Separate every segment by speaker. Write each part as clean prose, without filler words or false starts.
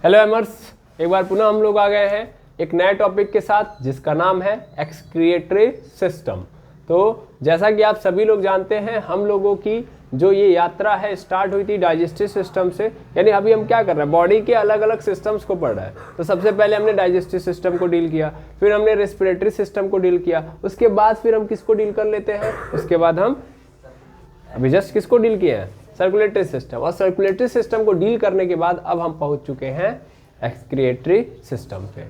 Speaker 1: Hello एमर्स, एक बार पुनः हम लोग आ गए हैं एक नए टॉपिक के साथ जिसका नाम है एक्सक्रिएटरी सिस्टम। तो जैसा कि आप सभी लोग जानते हैं, हम लोगों की जो ये यात्रा है स्टार्ट हुई थी डाइजेस्टिव सिस्टम से। यानी अभी हम क्या कर रहे हैं, बॉडी के अलग अलग सिस्टम्स को पढ़ रहे हैं। तो सबसे पहले हमने डाइजेस्टिव सिस्टम को डील किया, फिर हमने रेस्पिरेटरी सिस्टम को डील किया, उसके बाद फिर हम किसको डील कर लेते हैं, उसके बाद हम अभी जस्ट किसको डील किए हैं, सर्कुलेटरी सिस्टम। और सर्कुलेटरी सिस्टम को डील करने के बाद अब हम पहुंच चुके हैं एक्सक्रिएटरी सिस्टम पे।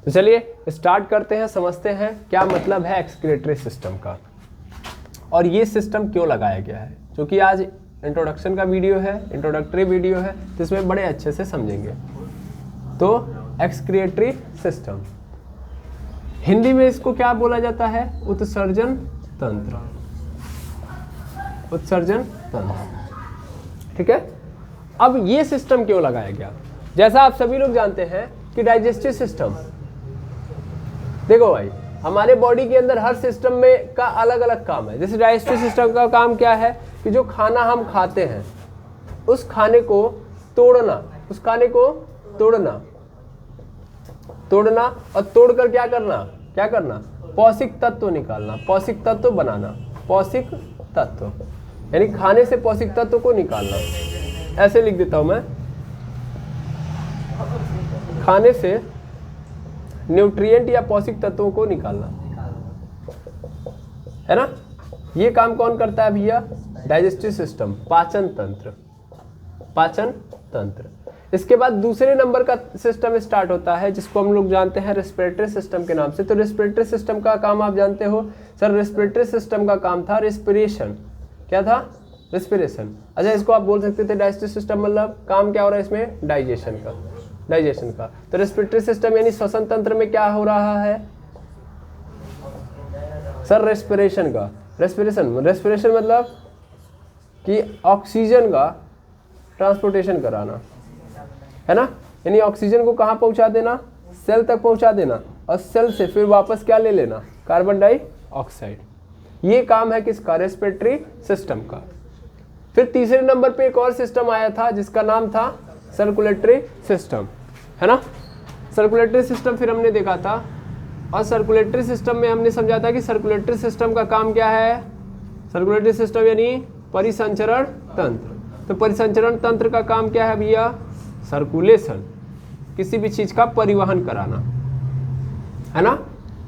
Speaker 1: तो चलिए स्टार्ट करते हैं, समझते हैं क्या मतलब है एक्सक्रिएटरी सिस्टम का और ये सिस्टम क्यों लगाया गया है। क्योंकि आज इंट्रोडक्शन का वीडियो है, इंट्रोडक्टरी वीडियो है, तो इसमें बड़े अच्छे से समझेंगे। तो एक्सक्रिएटरी सिस्टम हिंदी में इसको क्या बोला जाता है, उत्सर्जन तंत्र। उत्सर्जन तंत्र, ठीक है। अब ये सिस्टम क्यों लगाया गया, जैसा आप सभी लोग जानते हैं कि डाइजेस्टिव सिस्टम, देखो भाई हमारे बॉडी के अंदर हर सिस्टम में का अलग अलग काम है। जैसे डाइजेस्टिव सिस्टम का काम क्या है कि जो खाना हम खाते हैं उस खाने को तोड़ना, उस खाने को तोड़ना और तोड़कर क्या करना, पौष्टिक तत्व निकालना, पौष्टिक तत्व बनाना, पौष्टिक तत्व यानी खाने से पौष्टिक तत्व को निकालना। ऐसे लिख देता हूं मैं, खाने से न्यूट्रिएंट या पौष्टिक तत्वों को निकालना, है ना। ये काम कौन करता है भैया, डाइजेस्टिव सिस्टम, पाचन तंत्र, पाचन तंत्र। इसके बाद दूसरे नंबर का सिस्टम स्टार्ट होता है जिसको हम लोग जानते हैं रेस्पिरेटरी सिस्टम के नाम से। तो रेस्पिरेटरी सिस्टम का काम आप जानते हो सर, रेस्पिरेटरी सिस्टम का काम था रेस्पिरेशन। क्या था, रेस्पिरेशन। अच्छा, इसको आप बोल सकते थे डाइजेस्टिव सिस्टम मतलब काम क्या हो रहा है इसमें, डाइजेशन का, डाइजेशन का। तो रेस्पिरेटरी सिस्टम यानी श्वसन तंत्र में क्या हो रहा है सर, रेस्पिरेशन का। रेस्पिरेशन मतलब कि ऑक्सीजन का ट्रांसपोर्टेशन कराना, है ना। यानी ऑक्सीजन को कहाँ पहुंचा देना, सेल तक पहुंचा देना, और सेल से फिर वापस क्या ले लेना, कार्बन डाइऑक्साइड। ये काम है किसका, रेस्पिरेटरी सिस्टम का। फिर तीसरे नंबर पे एक और सिस्टम आया था जिसका नाम था सर्कुलेटरी सिस्टम, है ना। सर्कुलेटरी सिस्टम फिर हमने देखा था, और सर्कुलेटरी सिस्टम में हमने समझा था कि सर्कुलेटरी सिस्टम का काम क्या है, सर्कुलेटरी सिस्टम यानी परिसंचरण तंत्र। तो परिसंचरण तंत्र का काम क्या है भैया, सर्कुलेशन, किसी भी चीज का परिवहन कराना, है ना।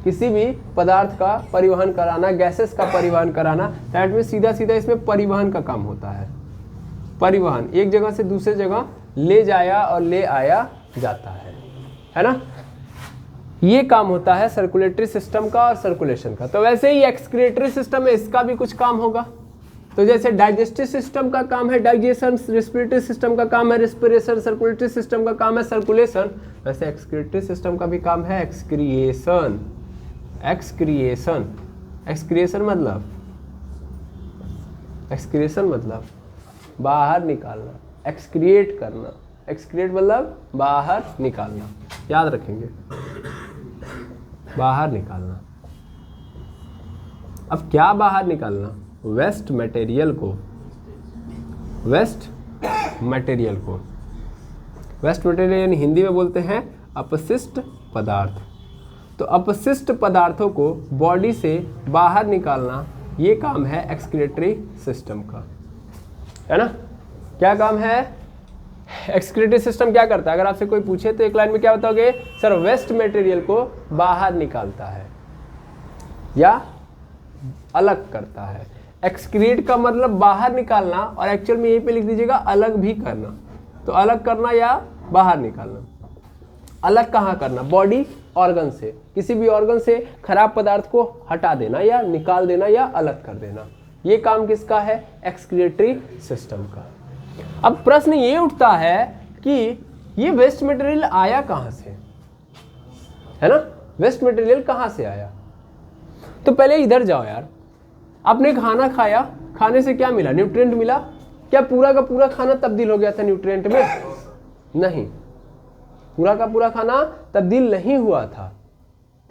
Speaker 1: किसी भी पदार्थ का परिवहन कराना, गैसेस का परिवहन कराना। दैट मींस सीधा सीधा इसमें परिवहन का काम होता है। परिवहन, एक जगह से दूसरे जगह ले जाया और ले आया जाता है ना। ये काम होता है सर्कुलेटरी सिस्टम का और सर्कुलेशन का। तो वैसे ही एक्सक्रिएटरी सिस्टम में इसका भी कुछ काम होगा। तो जैसे डाइजेस्टिव सिस्टम का काम है डाइजेशन, रेस्पिरेटरी सिस्टम का काम है रेस्पिरेशन, सर्कुलेटरी सिस्टम का काम है सर्कुलेशन, वैसे एक्सक्रिएटरी सिस्टम का भी काम है एक्सक्रिएशन। एक्सक्रिएशन, एक्सक्रिएशन मतलब बाहर निकालना, एक्सक्रिएट करना, एक्सक्रिएट मतलब बाहर निकालना, याद रखेंगे, बाहर निकालना। अब क्या बाहर निकालना, वेस्ट मटेरियल को, वेस्ट मटेरियल यानी हिंदी में बोलते हैं अपशिष्ट पदार्थ। तो अपशिष्ट पदार्थों को बॉडी से बाहर निकालना, ये काम है एक्सक्रिएटरी सिस्टम का, है ना। क्या काम है, एक्सक्रिएटरी सिस्टम क्या करता है, अगर आपसे कोई पूछे तो एक लाइन में क्या बताओगे सर, वेस्ट मटेरियल को बाहर निकालता है या अलग करता है। एक्सक्रीट का मतलब बाहर निकालना, और एक्चुअल में यहीं पे लिख दीजिएगा अलग भी करना। तो अलग करना या बाहर निकालना। अलग कहाँ करना, बॉडी ऑर्गन से, किसी भी ऑर्गन से खराब पदार्थ को हटा देना या निकाल देना या अलग कर देना। ये काम किसका है, एक्सक्रिएटरी सिस्टम का। अब प्रश्न ये उठता है कि ये वेस्ट मटेरियल आया कहाँ से, है ना। वेस्ट मटेरियल कहाँ से आया, तो पहले इधर जाओ यार। आपने खाना खाया, खाने से क्या मिला, न्यूट्रिएंट मिला। क्या पूरा का पूरा खाना तब्दील हो गया था न्यूट्रिएंट में, नहीं, पूरा का पूरा खाना तब्दील नहीं हुआ था।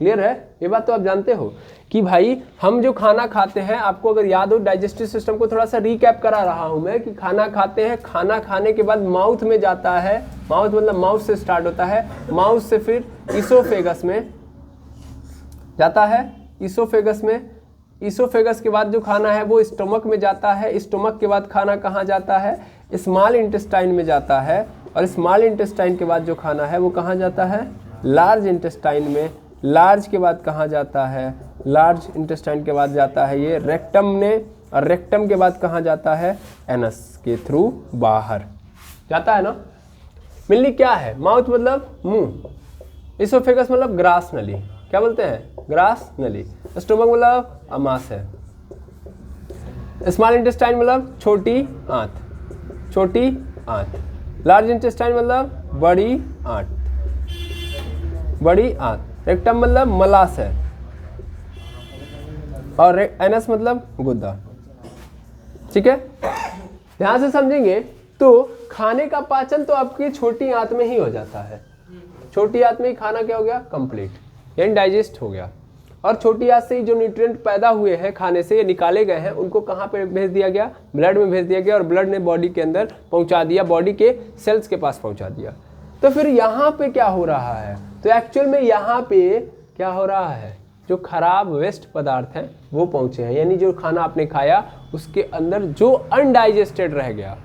Speaker 1: क्लियर है? ये बात तो आप जानते हो कि भाई हम जो खाना खाते हैं, आपको अगर याद हो डाइजेस्टिव सिस्टम को थोड़ा सा रिकैप करा रहा हूं मैं कि खाना खाते हैं, खाना खाने के बाद माउथ में जाता है, माउथ मतलब माउथ से स्टार्ट होता है, माउथ से फिर इसोफेगस में जाता है, इसोफेगस में, इसोफेगस के बाद जो खाना है वो स्टमक में जाता है, स्टमक के बाद खाना कहाँ जाता है, स्मॉल इंटेस्टाइन में जाता है, और स्मॉल इंटेस्टाइन के बाद जो खाना है वो कहाँ जाता है, लार्ज इंटेस्टाइन में, लार्ज के बाद कहाँ जाता है, लार्ज इंटेस्टाइन के बाद जाता है ये रेक्टम में, और रेक्टम के बाद कहाँ जाता है, एनस के थ्रू बाहर जाता है ना। मिलनी क्या है, माउथ मतलब मुंह, इसोफेगस मतलब ग्रास नली, क्या बोलते हैं, ग्रास नली, स्टोमक मतलब अमाशय, स्मॉल इंटेस्टाइन मतलब छोटी आंत, छोटी आंत, लार्ज इंटेस्टाइन मतलब बड़ी आंत, बड़ी आंत, रेक्टम मतलब मलाशय, और एनस मतलब गुद्दा। ठीक है, ध्यान से समझेंगे तो खाने का पाचन तो आपकी छोटी आंत में ही हो जाता है, छोटी आंत में ही खाना क्या हो गया, कंप्लीट, यानी डाइजेस्ट हो गया। और छोटी आंत से ही जो न्यूट्रिएंट पैदा हुए हैं खाने से, ये निकाले गए हैं, उनको कहाँ पे भेज दिया गया, ब्लड में भेज दिया गया, और ब्लड ने बॉडी के अंदर पहुंचा दिया, बॉडी के सेल्स के पास पहुंचा दिया। तो फिर यहाँ पे क्या हो रहा है, तो एक्चुअल में यहाँ पे क्या हो रहा है, जो खराब वेस्ट पदार्थ हैं वो पहुंचे हैं, यानी जो खाना आपने खाया उसके अंदर जो अनडाइजेस्टेड रह गया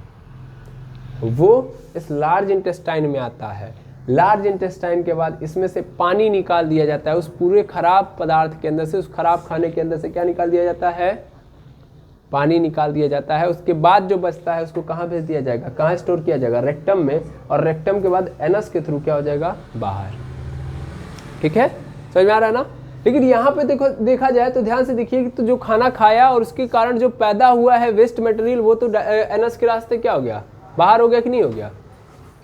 Speaker 1: वो इस लार्ज इंटेस्टाइन में आता है। लार्ज इंटेस्टाइन के बाद इसमें से पानी निकाल दिया जाता है, उस पूरे खराब पदार्थ के अंदर से, उस खराब खाने के अंदर से क्या निकाल दिया जाता है, पानी निकाल दिया जाता है। उसके बाद जो बचता है उसको कहाँ भेज दिया जाएगा, कहाँ स्टोर किया जाएगा, रेक्टम में, और रेक्टम के बाद एनस के थ्रू क्या हो जाएगा, बाहर। ठीक है, समझ में आ रहा है ना। लेकिन यहाँ पे देखो, देखा जाए तो ध्यान से देखिए कि तो जो खाना खाया और उसके कारण जो पैदा हुआ है वेस्ट मटेरियल, वो तो एनस के रास्ते क्या हो गया, बाहर हो गया कि नहीं हो गया,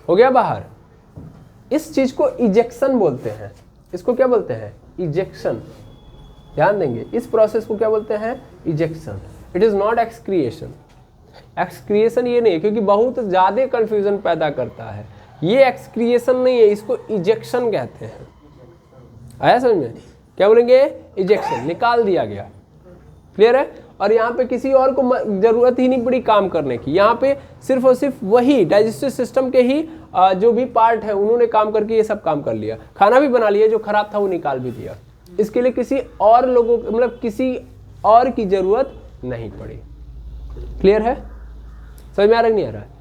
Speaker 1: हो गया बाहर। इस चीज को इजेक्शन बोलते हैं, इसको क्या बोलते हैं, इजेक्शन। ध्यान देंगे, इस प्रोसेस को क्या बोलते हैं, ejection. It is not excretion. Excretion ये नहीं है, क्योंकि बहुत ज्यादा कंफ्यूजन पैदा करता है। ये एक्सक्रिएशन नहीं है, इसको इजेक्शन कहते हैं। आया समझ में, क्या बोलेंगे, इजेक्शन, निकाल दिया गया। क्लियर है। और यहाँ पे किसी और को जरूरत ही नहीं पड़ी काम करने की, यहाँ पे सिर्फ और सिर्फ वही डाइजेस्टिव सिस्टम के ही जो भी पार्ट है उन्होंने काम करके ये सब काम कर लिया, खाना भी बना लिया, जो खराब था वो निकाल भी दिया। इसके लिए किसी और लोगों, मतलब किसी और की जरूरत नहीं पड़ी। क्लियर है, समझ में आ रहा है नहीं आ रहा है।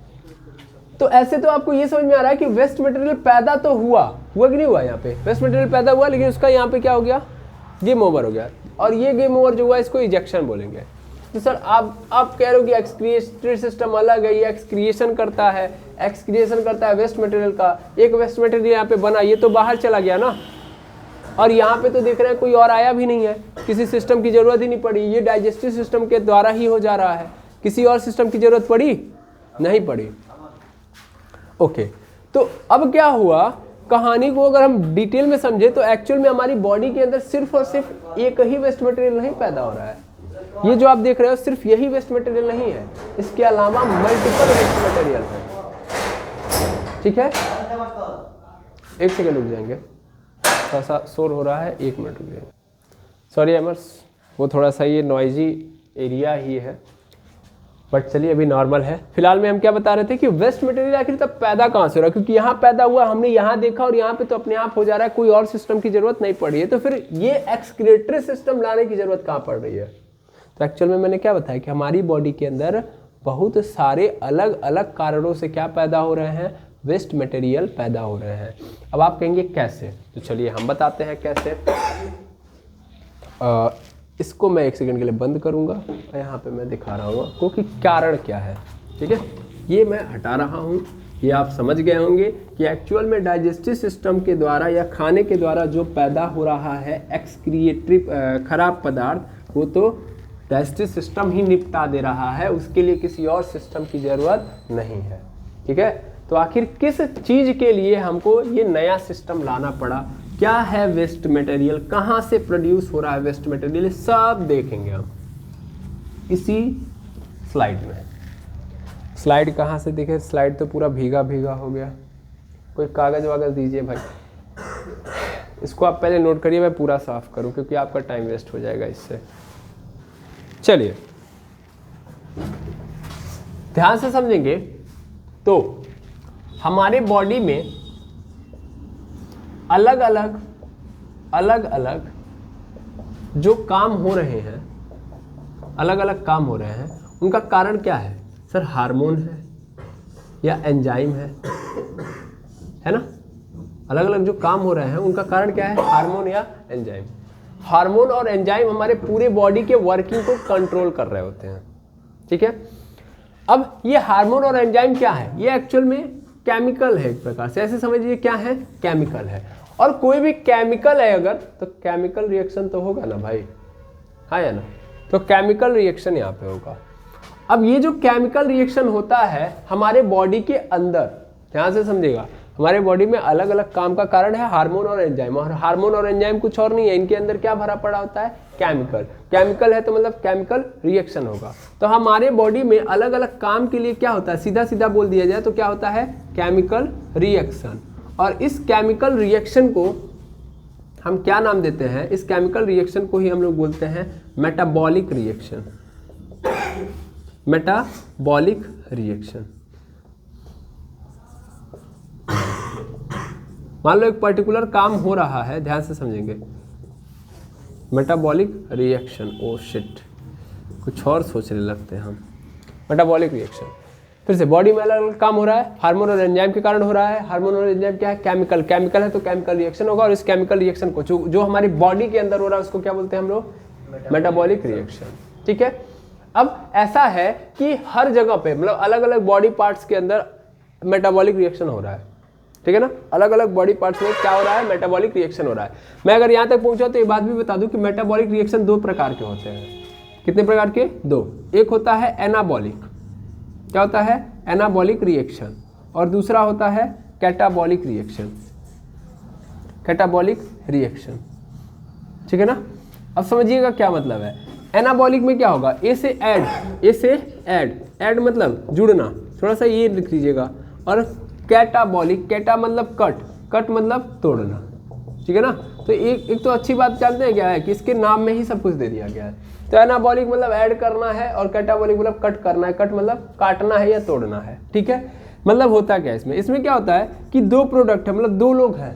Speaker 1: तो ऐसे तो आपको ये समझ में आ रहा है कि वेस्ट मटेरियल पैदा तो हुआ कि नहीं हुआ, यहाँ पे वेस्ट मटेरियल पैदा हुआ, लेकिन उसका यहाँ पे क्या हो गया, गेम ओवर हो गया। और ये गेम ओवर जो हुआ इसको इजेक्शन बोलेंगे। तो सर आप कह रहे हो कि एक्सक्रिएटरी सिस्टम अलग है, ये एक्सक्रिएशन करता है, एक्सक्रिएशन करता है वेस्ट मटेरियल का। एक वेस्ट मटेरियल यहाँ पे बना, ये तो बाहर चला गया ना, और यहाँ पे तो देख रहे हैं कोई और आया भी नहीं है, किसी सिस्टम की जरूरत ही नहीं पड़ी, ये डाइजेस्टिव सिस्टम के द्वारा ही हो जा रहा है, किसी और सिस्टम की जरूरत पड़ी नहीं पड़ी। ओके, तो अब क्या हुआ, कहानी को अगर हम डिटेल में समझे तो एक्चुअल में हमारी बॉडी के अंदर सिर्फ और सिर्फ एक ही वेस्ट मटेरियल नहीं पैदा हो रहा है। ये जो आप देख रहे हो सिर्फ यही वेस्ट मटेरियल नहीं है, इसके अलावा मल्टीपल वेस्ट मटेरियल है। ठीक है, एक सेकंड रुक जाएंगे, थोड़ा सा शोर हो रहा है, 1 मिनट रुक जाएंगे। सॉरी एमर्स, वो थोड़ा सा ये नॉइजी एरिया ही है, बट चलिए अभी नॉर्मल है। फिलहाल में हम क्या बता रहे थे कि वेस्ट मटेरियल आखिर तब पैदा कहाँ से हो रहा है, क्योंकि यहाँ पैदा हुआ, हमने यहाँ देखा, और यहाँ पे तो अपने आप हो जा रहा है, कोई और सिस्टम की जरूरत नहीं पड़ रही है। तो फिर ये एक्सक्रिएटरी सिस्टम लाने की जरूरत कहाँ पड़ रही है। तो एक्चुअल में मैंने क्या बताया कि हमारी बॉडी के अंदर बहुत सारे अलग अलग कारणों से क्या पैदा हो रहे हैं, वेस्ट मटेरियल पैदा हो रहे हैं। अब आप कहेंगे कैसे, तो चलिए हम बताते हैं कैसे। इसको मैं 1 सेकंड के लिए बंद करूंगा, यहाँ पे मैं दिखा रहा हूँ आपको कि कारण क्या है। ठीक है, ये मैं हटा रहा हूँ, ये आप समझ गए होंगे कि एक्चुअल में डाइजेस्टिव सिस्टम के द्वारा या खाने के द्वारा जो पैदा हो रहा है एक्सक्रिएटरी खराब पदार्थ, वो तो डाइजेस्टिव सिस्टम ही निपटा दे रहा है, उसके लिए किसी और सिस्टम की ज़रूरत नहीं है। ठीक है, तो आखिर किस चीज़ के लिए हमको ये नया सिस्टम लाना पड़ा, क्या है वेस्ट मटेरियल, कहाँ से प्रोड्यूस हो रहा है वेस्ट मटेरियल, सब देखेंगे हम इसी स्लाइड में। स्लाइड कहाँ से देखे, स्लाइड तो पूरा भीगा भीगा हो गया, कोई कागज़ वागज़ दीजिए भाई। इसको आप पहले नोट करिए, मैं पूरा साफ करूं क्योंकि आपका टाइम वेस्ट हो जाएगा इससे। चलिए ध्यान से समझेंगे तो हमारे बॉडी में अलग अलग जो काम हो रहे हैं, अलग अलग काम हो रहे हैं, उनका कारण क्या है सर? हार्मोन है या एंजाइम है ना? अलग अलग जो काम हो रहे हैं उनका कारण क्या है? हार्मोन या एंजाइम। हार्मोन और एंजाइम हमारे पूरे बॉडी के वर्किंग को कंट्रोल कर रहे होते हैं, ठीक है। अब ये हार्मोन और एंजाइम क्या है? ये एक्चुअल में केमिकल है, एक प्रकार से ऐसे समझिए क्या है? केमिकल है। और कोई भी केमिकल है अगर, तो केमिकल रिएक्शन तो होगा ना भाई, हाँ या ना? तो केमिकल रिएक्शन यहाँ पे होगा। अब ये जो केमिकल रिएक्शन होता है हमारे बॉडी के अंदर, ध्यान से समझिएगा, हमारे बॉडी में अलग अलग काम का कारण है हार्मोन और एंजाइम। और हार्मोन और एंजाइम कुछ और नहीं है, इनके अंदर क्या भरा पड़ा होता है? केमिकल। केमिकल है तो मतलब केमिकल रिएक्शन होगा। तो हमारे बॉडी में अलग अलग काम के लिए क्या होता है? सीधा सीधा बोल दिया जाए तो क्या होता है? Chemical reaction. और इस केमिकल रिएक्शन को हम क्या नाम देते हैं? इस केमिकल रिएक्शन को ही हम लोग बोलते हैं मेटाबॉलिक रिएक्शन। Metabolic reaction. मान लो एक पर्टिकुलर काम हो रहा है, ध्यान से समझेंगे, मेटाबॉलिक रिएक्शन। ओ शिट, कुछ और सोचने लगते हैं हम। मेटाबॉलिक रिएक्शन, फिर से बॉडी में अलग अलग काम हो रहा है, हार्मोन और एंजाइम के कारण हो रहा है। हार्मोन और एंजाइम क्या है? केमिकल। केमिकल है तो केमिकल रिएक्शन होगा। और इस केमिकल रिएक्शन को जो हमारी बॉडी के अंदर हो रहा है उसको क्या बोलते हैं हम लोग? मेटाबॉलिक रिएक्शन, ठीक है। अब ऐसा है कि हर जगह पे मतलब अलग अलग बॉडी पार्ट्स के अंदर मेटाबॉलिक रिएक्शन हो रहा है, ठीक है ना? अलग अलग बॉडी पार्ट्स में क्या हो रहा है? मेटाबॉलिक रिएक्शन हो रहा है। मैं अगर यहाँ तक पहुंचा तो ये बात भी बता दूं कि मेटाबॉलिक रिएक्शन दो प्रकार के होते हैं। कितने प्रकार के? दो। एक होता है एनाबॉलिक। क्या होता है? Anabolic reaction. और दूसरा होता है कैटाबॉलिक रिएक्शन। कैटाबॉलिक रिएक्शन, ठीक है ना? अब समझिएगा क्या मतलब है। एनाबॉलिक में क्या होगा? ए से ऐड मतलब जुड़ना, थोड़ा सा ये लिख लीजिएगा। और कैटाबॉलिक, कैटा मतलब कट मतलब तोड़ना, ठीक है ना? तो एक तो अच्छी बात जानते हैं क्या है कि इसके नाम में ही सब कुछ दे दिया गया है। तो एनाबॉलिक मतलब ऐड करना है और कैटाबॉलिक मतलब कट करना है। कट मतलब काटना है या तोड़ना है, ठीक है। मतलब होता क्या है इसमें क्या होता है कि दो प्रोडक्ट है, मतलब दो लोग हैं,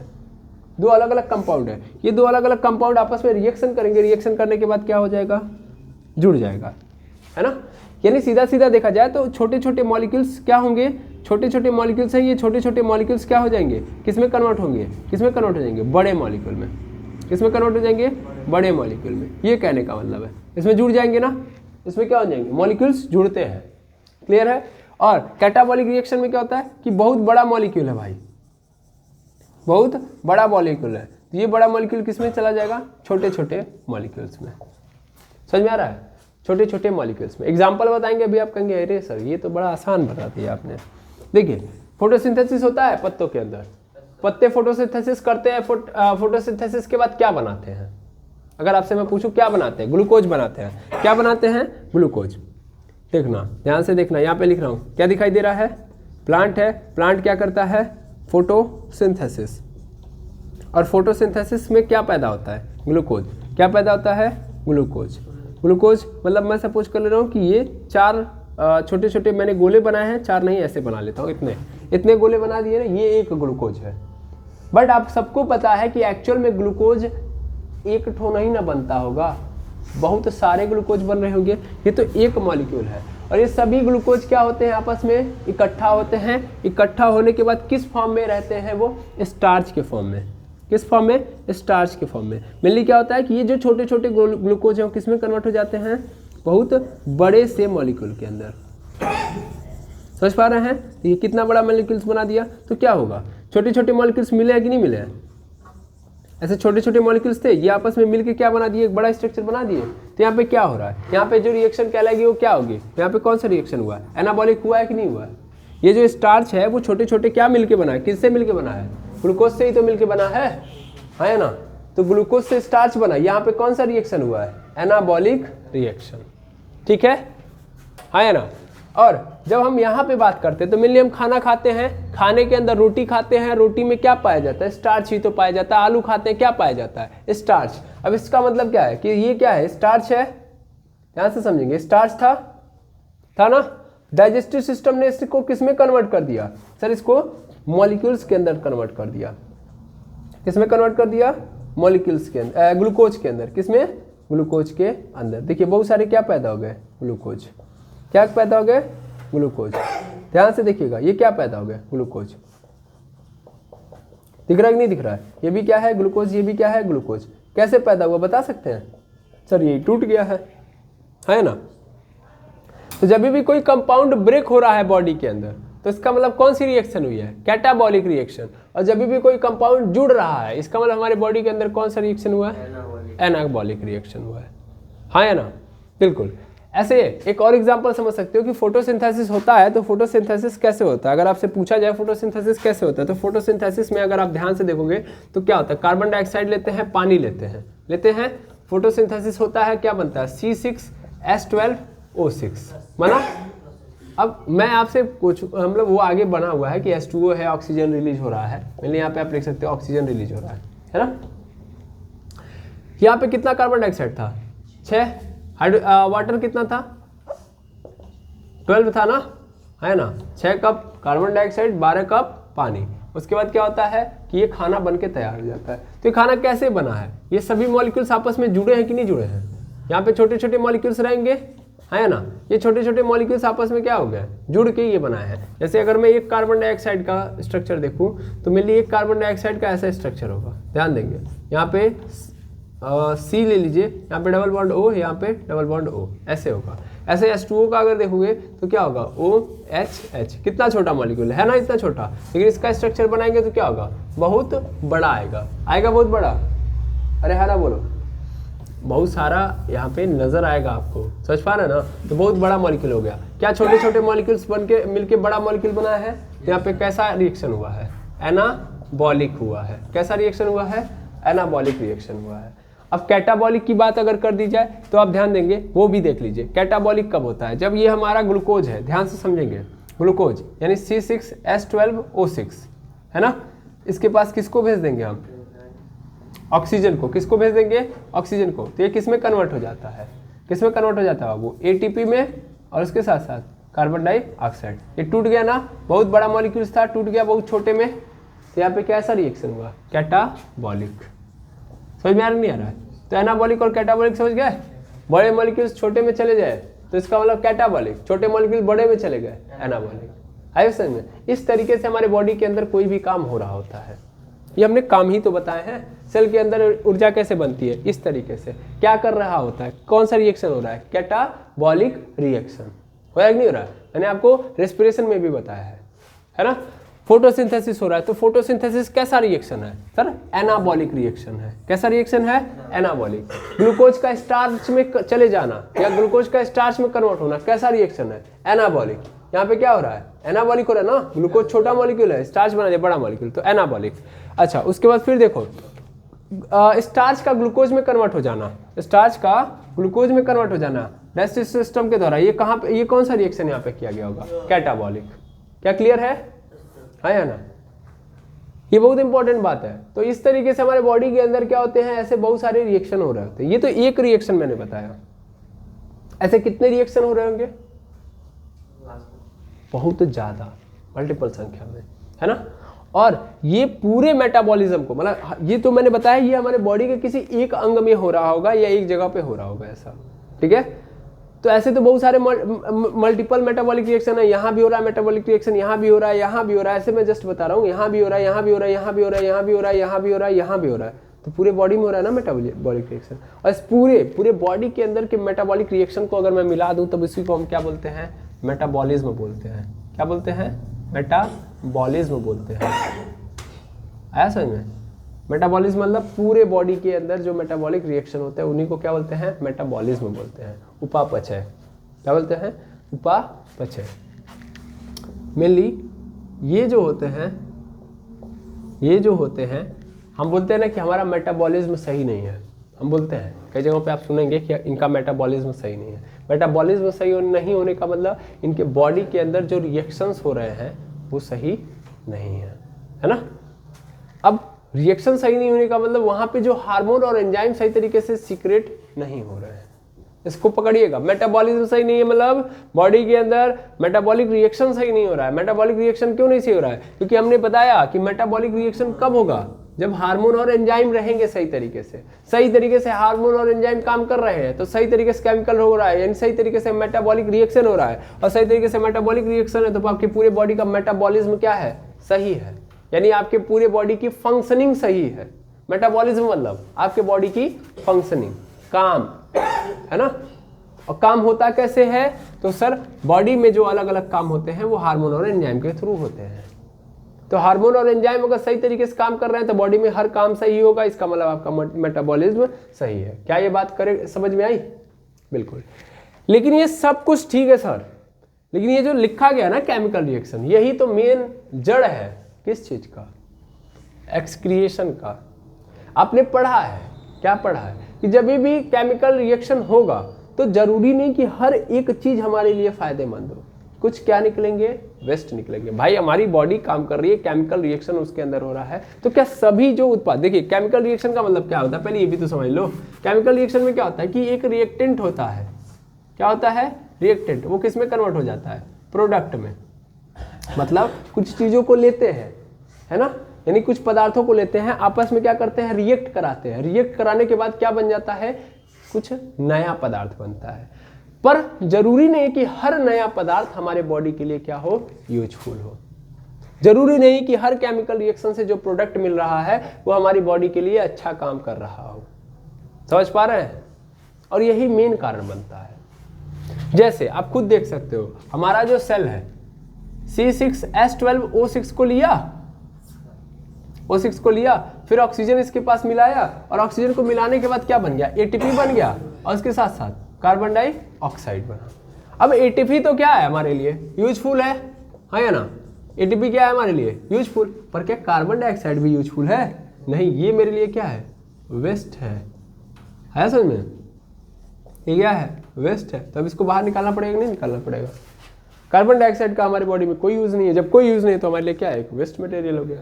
Speaker 1: दो अलग अलग कंपाउंड है। ये दो अलग अलग कंपाउंड आपस में रिएक्शन करेंगे। रिएक्शन करने के बाद क्या हो जाएगा? जुड़ जाएगा, है ना? यानी सीधा सीधा देखा जाए तो छोटे छोटे मॉलिक्यूल्स क्या होंगे? छोटे छोटे मॉलिक्यूल्स हैं, ये छोटे छोटे मॉलिक्यूल्स क्या हो जाएंगे? किसमें कन्वर्ट होंगे? किसमें कन्वर्ट हो जाएंगे? बड़े मॉलिक्यूल में। किसमें कन्वर्ट हो जाएंगे? बड़े मॉलिक्यूल में। ये कहने का मतलब है इसमें जुड़ जाएंगे ना, इसमें क्या हो जाएंगे? मॉलिक्यूल्स जुड़ते हैं, क्लियर है। और कैटाबॉलिक रिएक्शन में क्या होता है कि बहुत बड़ा मॉलिक्यूल है भाई, बहुत बड़ा मॉलिक्यूल है, तो ये बड़ा मॉलिक्यूल किसमें चला जाएगा? छोटे छोटे मॉलिक्यूल्स में। समझ में आ रहा है? छोटे छोटे मॉलिक्यूल्स में। एग्जांपल बताएंगे अभी, आप कहेंगे अरे सर ये तो बड़ा आसान बता दिया आपने। देखिए फोटोसिंथेसिस होता है पत्तों के अंदर, पत्ते फोटोसिंथेसिस करते हैं। फोटोसिंथेसिस के बाद क्या बनाते हैं? अगर आपसे मैं पूछूं क्या बनाते हैं? ग्लूकोज बनाते हैं। क्या बनाते हैं? ग्लूकोज। देखना, ध्यान से देखना, यहाँ पे लिख रहा हूँ, क्या दिखाई दे रहा है? प्लांट है। प्लांट क्या करता है? फोटोसिंथेसिस। और फोटोसिंथेसिस में क्या पैदा होता है? ग्लूकोज। क्या पैदा होता है? ग्लूकोज। ग्लूकोज मतलब मैं सपोज कर ले रहा हूँ कि ये 4 छोटे छोटे मैंने गोले बनाए हैं, 4 नहीं ऐसे बना लेता हूँ, इतने गोले बना दिए ना, ये एक ग्लूकोज है। बट आप सबको पता है कि एक्चुअल में ग्लूकोज एक ठो नहीं ना बनता होगा, बहुत सारे ग्लूकोज बन रहे होंगे। ये तो एक मॉलिक्यूल है और ये सभी ग्लूकोज क्या होते हैं? आपस में इकट्ठा होते हैं। इकट्ठा होने के बाद किस फॉर्म में रहते हैं? वो स्टार्च के फॉर्म में। किस फॉर्म में? स्टार्च के फॉर्म में। मेनली क्या होता है कि ये जो छोटे छोटे ग्लूकोज हैं वो किस में कन्वर्ट हो जाते हैं? बहुत बड़े से मॉलिक्यूल के अंदर। समझ पा रहे हैं? ये कितना बड़ा मॉलिक्यूल्स बना दिया, तो क्या होगा? छोटे छोटे मॉलिक्यूल्स मिले हैं कि नहीं मिले हैं? ऐसे छोटे छोटे मॉलिक्यूल्स थे, ये आपस में मिलके क्या बना दिए? एक बड़ा स्ट्रक्चर बना दिए। तो यहाँ पे क्या हो रहा है? यहाँ पे जो रिएक्शन कहलाएगी वो क्या होगी? यहाँ पे कौन सा रिएक्शन हुआ है? एनाबॉलिक हुआ है कि नहीं हुआ है? ये जो स्टार्च है वो छोटे छोटे क्या मिलके बना है? किससे मिलके बना है? ग्लूकोज से ही तो मिलके बना है ना? तो ग्लूकोज से स्टार्च बना, यहाँ पे कौन सा रिएक्शन हुआ है? एनाबॉलिक रिएक्शन, ठीक है, हाँ ना? और जब हम यहाँ पे बात करते हैं तो मेनली हम खाना खाते हैं, खाने के अंदर रोटी खाते हैं, रोटी में क्या पाया जाता है? स्टार्च ही तो पाया जाता है। आलू खाते हैं, क्या पाया जाता है? स्टार्च। अब इसका मतलब क्या है कि ये क्या है? स्टार्च है। ध्यान से समझेंगे, स्टार्च था ना। डाइजेस्टिव सिस्टम ने इसको किस में कन्वर्ट कर दिया? सर इसको मॉलिक्यूल्स के अंदर कन्वर्ट कर दिया। किस में कन्वर्ट कर दिया? मॉलिक्यूल्स के अंदर, ग्लूकोज के अंदर। किसमें? ग्लूकोज के अंदर। देखिए बहुत सारे क्या पैदा हो गए? ग्लूकोज। क्या पैदा हो गए? ग्लूकोज। ध्यान से देखिएगा, ये क्या पैदा हो गया? ग्लूकोज। दिख रहा है कि नहीं दिख रहा है? ये भी क्या है? ग्लूकोज। ये भी क्या है? ग्लूकोज। कैसे पैदा हुआ बता सकते हैं? सर ये टूट गया है ना। तो जब भी कोई कंपाउंड ब्रेक हो रहा है बॉडी के अंदर तो इसका मतलब कौन सी रिएक्शन हुई है? Catabolic reaction. और जब भी कोई कंपाउंड जुड़ रहा है इसका मतलब हमारे बॉडी के अंदर कौन सा रिएक्शन हुआ है? एनाबॉलिक रिएक्शन हुआ है। हाँ या ना? बिल्कुल। ऐसे एक और एग्जांपल समझ सकते हो कि फोटोसिंथेसिस होता है तो फोटोसिंथेसिस कैसे होता है? अगर आपसे पूछा जाए फोटोसिंथेसिस कैसे होता है तो फोटोसिंथेसिस में अगर आप ध्यान से देखोगे तो क्या होता है? कार्बन डाइऑक्साइड लेते हैं, पानी लेते हैं। फोटोसिंथेसिस होता है, क्या बनता है? C6H12O6 बना। अब मैं आपसे कुछ मतलब वो आगे बना हुआ है कि H2O है, ऑक्सीजन रिलीज हो रहा है। मैंने यहाँ पे आप लिख सकते हो ऑक्सीजन रिलीज हो रहा है ना। यहाँ पे कितना कार्बन डाइऑक्साइड था? 6। वाटर कितना था? 12 था ना, है ना। 6 कप कार्बन डाइऑक्साइड, 12 कप पानी। उसके बाद क्या होता है कि ये खाना बन के तैयार हो जाता है। तो ये खाना कैसे बना है? ये सभी मॉलिक्यूल्स आपस में जुड़े हैं कि नहीं जुड़े हैं? यहाँ पे छोटे छोटे मॉलिक्यूल्स रहेंगे, है ना। ये छोटे छोटे मॉलिक्यूल्स आपस में क्या हो गए? जुड़ के ये बना है। जैसे अगर मैं एक कार्बन डाइऑक्साइड का स्ट्रक्चर देखूं तो मेरे लिए एक कार्बन डाइऑक्साइड का ऐसा स्ट्रक्चर होगा। ध्यान देंगे, यहाँ पे C ले लीजिए, यहाँ पे डबल बॉन्ड O, यहाँ पे डबल बॉन्ड O, ऐसे होगा। ऐसे H2O का अगर देखोगे तो क्या होगा? OHH। कितना छोटा मॉलिक्यूल है ना, इतना छोटा, लेकिन इसका स्ट्रक्चर बनाएंगे तो क्या होगा? बहुत बड़ा आएगा बहुत बड़ा। अरे है ना, बोलो। बहुत सारा यहाँ पे नजर आएगा आपको, समझ पा रहे ना। तो बहुत बड़ा मॉलिक्यूल हो गया। क्या छोटे छोटे मॉलिक्यूल्स बन के मिलके बड़ा मॉलिक्यूल बना है? तो यहाँ पे कैसा रिएक्शन हुआ है? एनाबॉलिक हुआ है। कैसा रिएक्शन हुआ है? एनाबॉलिक रिएक्शन हुआ है। अब कैटाबॉलिक की बात अगर कर दी जाए तो आप ध्यान देंगे, वो भी देख लीजिए। कैटाबॉलिक कब होता है? जब ये हमारा ग्लूकोज है, ध्यान से समझेंगे, ग्लूकोज यानी C6H12O6 है ना। इसके पास किसको भेज देंगे हम? ऑक्सीजन को। किसको भेज देंगे? ऑक्सीजन को। तो ये किस में कन्वर्ट हो जाता है? किस में कन्वर्ट हो जाता है बाबू? ATP में, और उसके साथ साथ कार्बन डाइऑक्साइड। ये टूट गया ना, बहुत बड़ा मॉलिक्यूल था, टूट गया बहुत छोटे में। तो यहाँ पे कैसा रिएक्शन हुआ? कैटाबॉलिक। समझ में आ रहा नहीं आ रहा है? तो एनाबॉलिक और कैटाबॉलिक समझ गए। बड़े मॉलिक्यूल्स छोटे में चले जाए तो इसका मतलब कैटाबॉलिक, छोटे मॉलिक्यूल बड़े में चले गए एनाबॉलिक। आए समझ में? इस तरीके से हमारे बॉडी के अंदर कोई भी काम हो रहा होता है। ये हमने काम ही तो बताए हैं। सेल के अंदर ऊर्जा कैसे बनती है? इस तरीके से। क्या कर रहा होता है? कौन सा रिएक्शन हो रहा है? Catabolic reaction. हो रहा है कि नहीं हो रहा है? मैंने आपको रेस्पिरेशन में भी बताया है ना। फोटोसिंथेसिस हो रहा है तो फोटोसिंथेसिस कैसा रिएक्शन है? सर एनाबॉलिक रिएक्शन है। कैसा रिएक्शन है? एनाबॉलिक। ग्लूकोज का स्टार्च में चले जाना या ग्लूकोज का स्टार्च में कन्वर्ट होना कैसा रिएक्शन है? एनाबॉलिक। यहाँ पे क्या हो रहा है? एनाबॉलिक हो रहा है ना। ग्लूकोज छोटा मॉलिक्यूल है, स्टार्च बना दिया बड़ा मॉलिक्यूल, तो एनाबॉलिक। अच्छा, उसके बाद फिर देखो, स्टार्च का ग्लूकोज में कन्वर्ट हो जाना, स्टार्च का ग्लूकोज में कन्वर्ट हो जाना डाइजेस्टिव सिस्टम के द्वारा। ये कहाँ पे, ये कौन सा रिएक्शन यहाँ पे किया गया होगा? कैटाबॉलिक। क्या क्लियर है? है ना। ये बहुत इंपॉर्टेंट बात है। तो इस तरीके से हमारे बॉडी के अंदर क्या होते हैं? ऐसे बहुत सारे रिएक्शन हो रहे होते हैं। ये तो एक रिएक्शन मैंने बताया, ऐसे कितने रिएक्शन हो रहे होंगे? बहुत ज्यादा, मल्टीपल संख्या में, है ना। और ये पूरे मेटाबॉलिज्म को, मतलब ये तो मैंने बताया ये हमारे बॉडी के किसी एक अंग में हो रहा होगा या एक जगह पे हो रहा होगा ऐसा, ठीक है। तो ऐसे तो बहुत सारे मल्टीपल मेटाबॉलिक रिएक्शन है। यहाँ भी हो रहा है मेटाबॉलिक रिएक्शन, यहाँ भी हो रहा है, यहाँ भी हो रहा है। ऐसे मैं जस्ट बता रहा हूँ, यहाँ भी हो रहा है, यहाँ भी हो रहा है, यहाँ भी हो रहा है, यहाँ भी हो रहा है, यहाँ भी हो रहा है, यहाँ भी हो रहा है। तो पूरे बॉडी में हो रहा है ना मेटाबॉलिक रिएक्शन। और इस पूरे बॉडी के अंदर के मेटाबॉलिक रिएक्शन को अगर मैं मिला दूँ तब इसी को हम क्या बोलते हैं? मेटाबॉलिज्म बोलते हैं। क्या बोलते हैं? मेटाबॉलिज्म बोलते हैं। आया समझ में? मेटाबॉलिज्म मतलब पूरे बॉडी के अंदर जो मेटाबॉलिक रिएक्शन होते हैं उन्हीं को क्या बोलते हैं? मेटाबॉलिज्म बोलते हैं। उपापचय। क्या बोलते हैं? उपापचय। मेनली ये जो होते हैं हम बोलते हैं ना कि हमारा मेटाबॉलिज्म सही नहीं है। हम बोलते हैं कई जगहों पे आप सुनेंगे कि इनका मेटाबॉलिज्म सही नहीं है। मेटाबॉलिज्म सही नहीं होने का मतलब इनके बॉडी के अंदर जो रिएक्शंस हो रहे हैं वो सही नहीं है ना। अब रिएक्शन सही नहीं होने का मतलब वहां पे जो हार्मोन और एंजाइम सही तरीके से सीक्रेट नहीं हो रहे हैं। इसको पकड़िएगा, मेटाबॉलिज्म सही नहीं है मतलब बॉडी के अंदर मेटाबॉलिक रिएक्शन सही नहीं हो रहा है। मेटाबॉलिक रिएक्शन क्यों नहीं सही हो रहा है? क्योंकि हमने बताया कि मेटाबॉलिक रिएक्शन कब होगा, जब हार्मोन और एंजाइम रहेंगे सही तरीके से। सही तरीके से हार्मोन और एंजाइम काम कर रहे हैं तो सही तरीके से केमिकल हो रहा है, यानी सही तरीके से मेटाबॉलिक रिएक्शन हो रहा है। और सही तरीके से मेटाबॉलिक रिएक्शन है तो आपके पूरे बॉडी का मेटाबॉलिज्म क्या है, सही है, यानी आपके पूरे बॉडी की फंक्शनिंग सही है। मेटाबॉलिज्म मतलब आपके बॉडी की फंक्शनिंग, काम, है ना। और काम होता कैसे है? तो सर बॉडी में जो अलग अलग काम होते हैं वो हार्मोन और एंजाइम के थ्रू होते हैं। तो हार्मोन और एंजाइम अगर सही तरीके से काम कर रहे हैं तो बॉडी में हर काम सही होगा, इसका मतलब आपका मेटाबॉलिज्म सही है। क्या ये बात करे समझ में आई? बिल्कुल। लेकिन ये सब कुछ ठीक है सर, लेकिन ये जो लिखा गया ना केमिकल रिएक्शन, यही तो मेन जड़ है किस चीज का, एक्सक्रिएशन का। आपने पढ़ा है, क्या पढ़ा है कि जब भी केमिकल रिएक्शन होगा तो जरूरी नहीं कि हर एक चीज हमारे लिए फायदेमंद हो। कुछ क्या निकलेंगे, वेस्ट निकलेंगे। भाई हमारी बॉडी काम कर रही है, केमिकल रिएक्शन उसके अंदर हो रहा है, तो क्या सभी जो उत्पाद, देखिए केमिकल रिएक्शन का मतलब क्या होता है, पहले ये भी तो समझ लो। केमिकल रिएक्शन में क्या होता है कि एक रिएक्टेंट होता है, क्या होता है, रिएक्टेंट। वो किस में कन्वर्ट हो जाता है, प्रोडक्ट में। मतलब कुछ चीजों को लेते हैं, है ना, यानी कुछ पदार्थों को लेते हैं, आपस में क्या करते हैं, रिएक्ट कराते हैं। रिएक्ट कराने के बाद क्या बन जाता है, कुछ नया पदार्थ बनता है। पर जरूरी नहीं कि हर नया पदार्थ हमारे बॉडी के लिए क्या हो, यूजफुल हो। जरूरी नहीं कि हर केमिकल रिएक्शन से जो प्रोडक्ट मिल रहा है वो हमारी बॉडी के लिए अच्छा काम कर रहा हो। समझ पा रहे हैं? और यही मेन कारण बनता है। जैसे आप खुद देख सकते हो, हमारा जो सेल है C6H12O6 को लिया, O6 को लिया, फिर ऑक्सीजन इसके पास मिलाया, और ऑक्सीजन को मिलाने के बाद क्या बन गया, ATP बन गया, और उसके साथ साथ कार्बन डाइऑक्साइड बना। अब ATP तो क्या है हमारे लिए, यूजफुल है या ना। ATP क्या है हमारे लिए, यूजफुल। पर क्या कार्बन डाइऑक्साइड भी यूजफुल है? नहीं, ये मेरे लिए क्या है, वेस्ट है समझ में? ये क्या है, वेस्ट है। तो अब इसको बाहर निकालना पड़ेगा, नहीं निकालना पड़ेगा। कार्बन डाइऑक्साइड का हमारी बॉडी में कोई यूज नहीं है। जब कोई यूज नहीं है तो हमारे लिए क्या है, एक वेस्ट मटेरियल हो गया।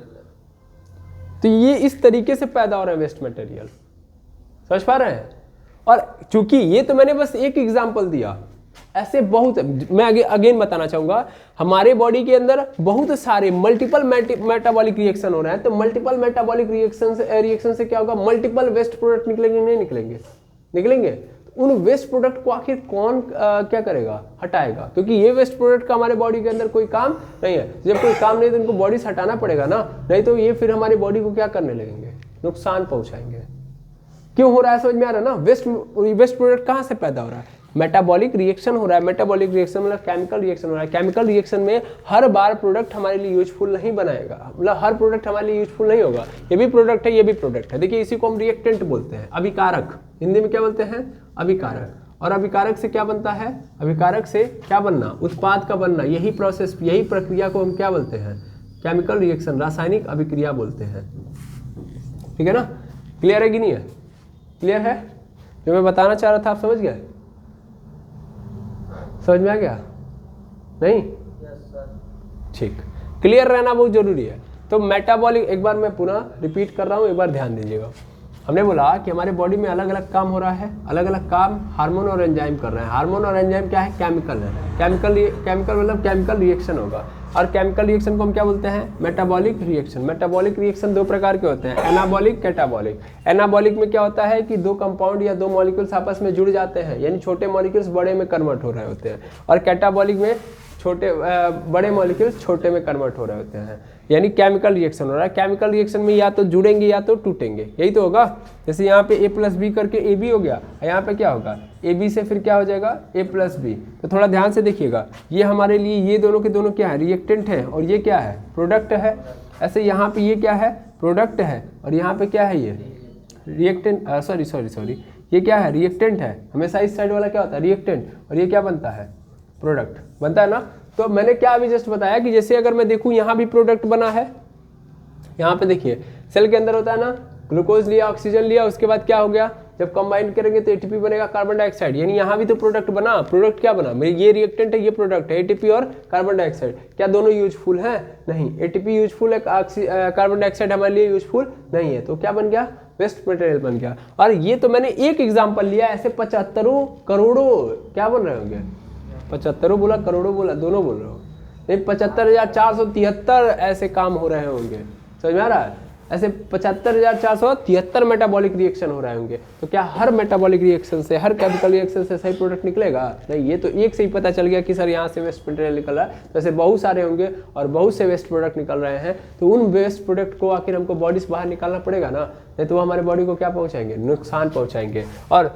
Speaker 1: तो ये इस तरीके से पैदा हो रहा है वेस्ट मटेरियल। समझ पा रहे हैं? और चूंकि ये तो मैंने बस एक एग्जांपल दिया, ऐसे बहुत, मैं अगेन बताना चाहूंगा, हमारे बॉडी के अंदर बहुत सारे मल्टीपल मेटाबॉलिक रिएक्शन हो रहे हैं। तो मल्टीपल मेटाबॉलिक रिएक्शन से क्या होगा, मल्टीपल वेस्ट प्रोडक्ट निकलेंगे, नहीं निकलेंगे, निकलेंगे। उन वेस्ट प्रोडक्ट को आखिर कौन क्या करेगा, हटाएगा, क्योंकि ये वेस्ट प्रोडक्ट का हमारे बॉडी के अंदर कोई काम नहीं है। जब कोई काम नहीं तो इनको बॉडी से हटाना पड़ेगा ना, नहीं तो ये फिर हमारी बॉडी को क्या करने लगेंगे, नुकसान पहुंचाएंगे। क्यों हो रहा है, समझ में आ रहा है ना। वेस्ट प्रोडक्ट कहाँ से पैदा हो रहा है, मेटाबॉलिक रिएक्शन हो रहा है। मेटाबॉलिक रिएक्शन मतलब केमिकल रिएक्शन हो रहा है। केमिकल रिएक्शन में हर बार प्रोडक्ट हमारे लिए यूजफुल नहीं बनाएगा, मतलब हर प्रोडक्ट हमारे लिए यूजफुल नहीं होगा। ये भी प्रोडक्ट है, ये भी प्रोडक्ट है। देखिए इसी को हम रिएक्टेंट बोलते हैं, अभिकारक, हिंदी में क्या बोलते हैं, अभिकारक। और अभिकारक से क्या बनता है, अभिकारक से क्या बनना, उत्पाद का बनना। यही प्रोसेस, यही प्रक्रिया को हम क्या बोलते हैं, केमिकल रिएक्शन, रासायनिक अभिक्रिया बोलते हैं। ठीक है ना, क्लियर है कि नहीं है, क्लियर है? जो मैं बताना चाह रहा था आप समझ गए, समझ में आ गया नहीं? ठीक, क्लियर रहना बहुत जरूरी है। तो मेटाबॉलिक, एक बार मैं पुनः रिपीट कर रहा हूँ, एक बार ध्यान दीजिएगा। हमने बोला कि हमारे बॉडी में अलग अलग काम हो रहा है, अलग अलग काम हार्मोन और एंजाइम कर रहे हैं। हार्मोन और एंजाइम क्या है, केमिकल है। केमिकल मतलब केमिकल रिएक्शन होगा। और केमिकल रिएक्शन को हम क्या बोलते हैं, मेटाबॉलिक रिएक्शन। मेटाबॉलिक रिएक्शन दो प्रकार के होते हैं, एनाबॉलिक, कैटाबॉलिक। एनाबॉलिक में क्या होता है कि दो कंपाउंड या दो मॉलिक्यूल्स आपस में जुड़ जाते हैं, यानी छोटे मॉलिक्यूल्स बड़े में कन्वर्ट हो रहे होते हैं। और कैटाबॉलिक में बड़े मॉलिक्यूल्स छोटे में कन्वर्ट हो रहे होते हैं, यानी केमिकल रिएक्शन हो रहा है। केमिकल रिएक्शन में या तो जुड़ेंगे या तो टूटेंगे, यही तो होगा। जैसे यहाँ पे A+B करके AB हो गया, यहाँ पे क्या होगा, AB से फिर क्या हो जाएगा, A+B। तो थोड़ा ध्यान से देखिएगा, ये हमारे लिए ये दोनों के दोनों क्या है, रिएक्टेंट है, और ये क्या है, प्रोडक्ट है। ऐसे यहाँ पे ये क्या है, प्रोडक्ट है, और यहाँ पे क्या है, ये रिएक्टेंट, सॉरी ये क्या है, रिएक्टेंट है। हमेशा इस साइड वाला क्या होता है, रिएक्टेंट, और ये क्या बनता है, प्रोडक्ट बनता है ना। तो मैंने क्या अभी जस्ट बताया कि जैसे अगर मैं देखूं यहाँ भी प्रोडक्ट बना है, यहाँ पे देखिए सेल के अंदर होता है ना, ग्लूकोज लिया, ऑक्सीजन लिया, उसके बाद क्या हो गया, जब कंबाइन करेंगे तो एटीपी बनेगा कार्बन डाइऑक्साइड, यानी यहाँ भी तो प्रोडक्ट बना। प्रोडक्ट क्या बना, मेरे ये रिएक्टेंट है, ये प्रोडक्ट है, एटीपी और कार्बन डाइऑक्साइड। क्या दोनों यूजफुल हैं? नहीं। एटीपी यूजफुल है, कार्बन डाइऑक्साइड हमारे लिए यूजफुल नहीं है, तो क्या बन गया, वेस्ट मटेरियल बन गया। और ये तो मैंने एक एग्जाम्पल लिया, ऐसे 75 करोड़ों, क्या बोल रहे होंगे, 75 बोला करोड़ों बोला, दोनों बोल रहे हो, नहीं 75,473 ऐसे काम हो रहे होंगे, समझ में आ रहा है? ऐसे 75,473 मेटाबॉलिक रिएक्शन हो रहे होंगे। तो क्या हर मेटाबॉलिक रिएक्शन से, हर केमिकल रिएक्शन से सही प्रोडक्ट निकलेगा? नहीं। ये तो एक से ही पता चल गया कि सर यहाँ से वेस्ट मटेरियल निकल रहा है, वैसे बहुत सारे होंगे और बहुत से वेस्ट प्रोडक्ट निकल रहे हैं। तो उन वेस्ट प्रोडक्ट को आखिर हमको बॉडी से बाहर निकालना पड़ेगा ना, नहीं तो वो हमारे बॉडी को क्या पहुँचाएंगे, नुकसान पहुँचाएंगे। और